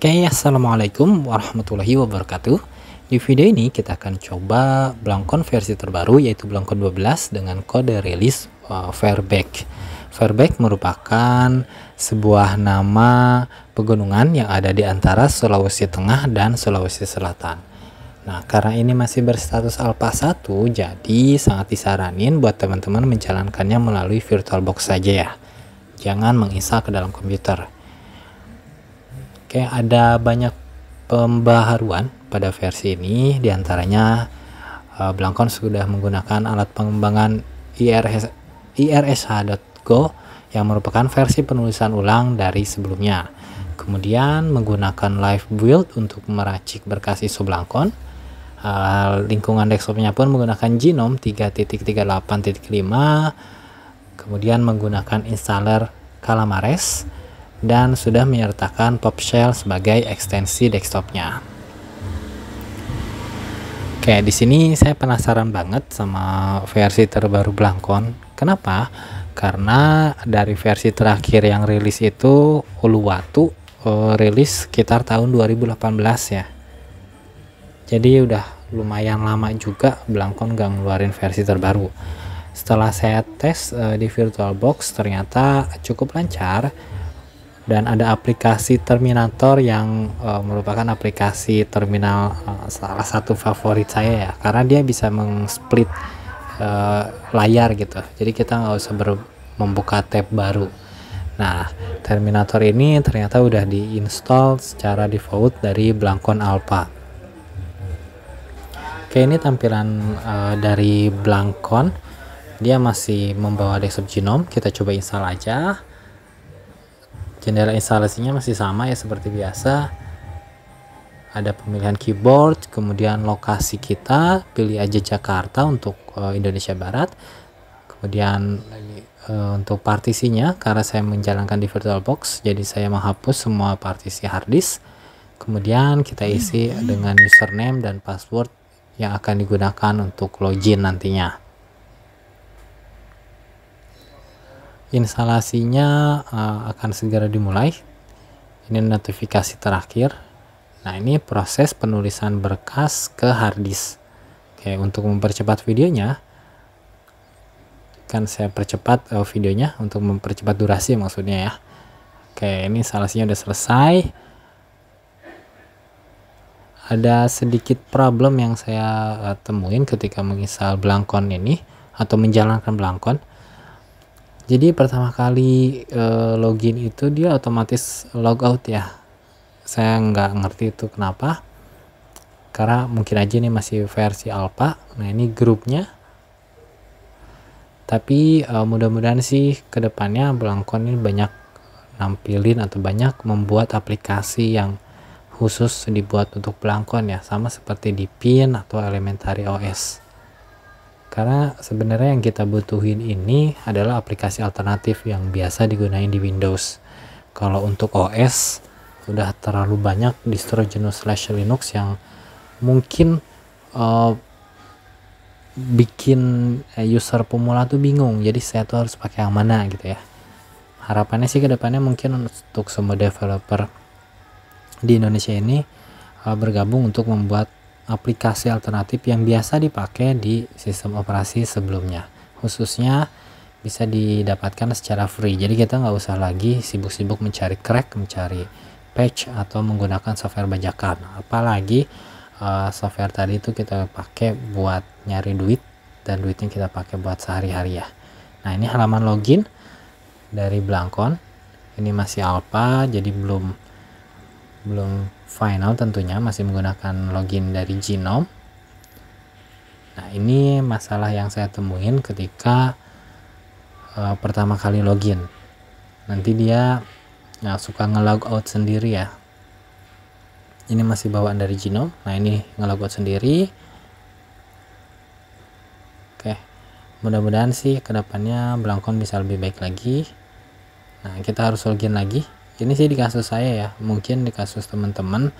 Oke, assalamualaikum warahmatullahi wabarakatuh. Di video ini kita akan coba Blancon versi terbaru, yaitu Blancon 12 dengan kode rilis Fairbank. Fairbank merupakan sebuah nama pegunungan yang ada di antara Sulawesi Tengah dan Sulawesi Selatan. Nah, karena ini masih berstatus alpha 1, jadi sangat disaranin buat teman-teman menjalankannya melalui VirtualBox saja ya. Jangan menginstal ke dalam komputer. Oke, ada banyak pembaharuan pada versi ini, diantaranya Blancon sudah menggunakan alat pengembangan IRSH.go yang merupakan versi penulisan ulang dari sebelumnya. Kemudian menggunakan live build untuk meracik berkas ISO Blancon. Lingkungan desktopnya pun menggunakan GNOME 3.38.5. Kemudian menggunakan installer Calamares dan sudah menyertakan PopShell sebagai ekstensi desktopnya. Oke, di sini saya penasaran banget sama versi terbaru Blancon. Kenapa? Karena dari versi terakhir yang rilis itu Uluwatu rilis sekitar tahun 2018 ya. Jadi udah lumayan lama juga Blancon gak ngeluarin versi terbaru. Setelah saya tes di VirtualBox ternyata cukup lancar. Dan ada aplikasi Terminator yang merupakan aplikasi terminal salah satu favorit saya ya, karena dia bisa mengsplit layar gitu, jadi kita nggak usah membuka tab baru. Nah, Terminator ini ternyata udah diinstal secara default dari Blancon Alpha. Oke, ini tampilan dari Blancon. Dia masih membawa desktop GNOME. Kita coba install aja. Jendela instalasinya masih sama ya seperti biasa. Ada pemilihan keyboard, kemudian lokasi kita, pilih aja Jakarta untuk Indonesia Barat. Kemudian untuk partisinya, karena saya menjalankan di VirtualBox, jadi saya menghapus semua partisi harddisk. Kemudian kita isi dengan username dan password yang akan digunakan untuk login nantinya. Instalasinya akan segera dimulai. Ini notifikasi terakhir. Nah, ini proses penulisan berkas ke harddisk. Oke, untuk mempercepat videonya kan saya percepat videonya untuk mempercepat durasi maksudnya ya. Oke, ini instalasinya udah selesai. Ada sedikit problem yang saya temuin ketika menginstal Blancon ini atau menjalankan Blancon. Jadi pertama kali login itu dia otomatis logout ya. Saya nggak ngerti itu kenapa. Karena mungkin aja ini masih versi alpha. Nah, ini grupnya. Tapi mudah-mudahan sih kedepannya Blancon ini banyak nampilin atau banyak membuat aplikasi yang khusus dibuat untuk Blancon ya, sama seperti di Pin atau Elementary OS. Karena sebenarnya yang kita butuhin ini adalah aplikasi alternatif yang biasa digunain di Windows. Kalau untuk OS udah terlalu banyak distro jenis /Linux yang mungkin bikin user pemula tuh bingung. Jadi saya tuh harus pakai yang mana gitu ya. Harapannya sih kedepannya mungkin untuk semua developer di Indonesia ini bergabung untuk membuat aplikasi alternatif yang biasa dipakai di sistem operasi sebelumnya, khususnya bisa didapatkan secara free. Jadi kita nggak usah lagi sibuk-sibuk mencari crack, mencari patch atau menggunakan software bajakan. Apalagi software tadi itu kita pakai buat nyari duit dan duitnya kita pakai buat sehari-hari ya. Nah, ini halaman login dari Blancon. Ini masih alpha, jadi belum final tentunya, masih menggunakan login dari GNOME. Nah, ini masalah yang saya temuin ketika pertama kali login. Nanti dia suka nge-log out sendiri ya. Ini masih bawaan dari GNOME. Nah, ini nge-log out sendiri. Oke, mudah-mudahan sih kedepannya Blancon bisa lebih baik lagi. Nah, kita harus login lagi. Ini sih di kasus saya ya, mungkin di kasus teman-teman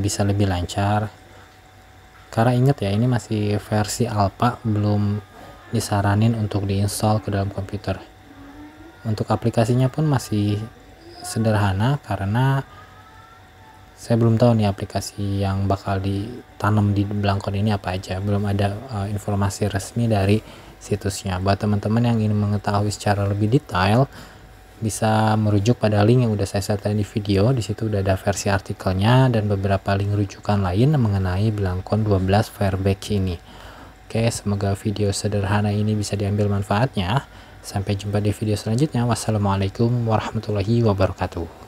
bisa lebih lancar. Karena ingat ya, ini masih versi alpha, belum disaranin untuk diinstal ke dalam komputer. Untuk aplikasinya pun masih sederhana karena Saya belum tahu nih aplikasi yang bakal ditanam di Blangkon ini apa aja, belum ada informasi resmi dari situsnya. Buat teman-teman yang ingin mengetahui secara lebih detail, bisa merujuk pada link yang udah saya sertakan di video. Di situ udah ada versi artikelnya dan beberapa link rujukan lain mengenai Blangkon 12 Fireback ini. Oke, semoga video sederhana ini bisa diambil manfaatnya. Sampai jumpa di video selanjutnya. Wassalamualaikum warahmatullahi wabarakatuh.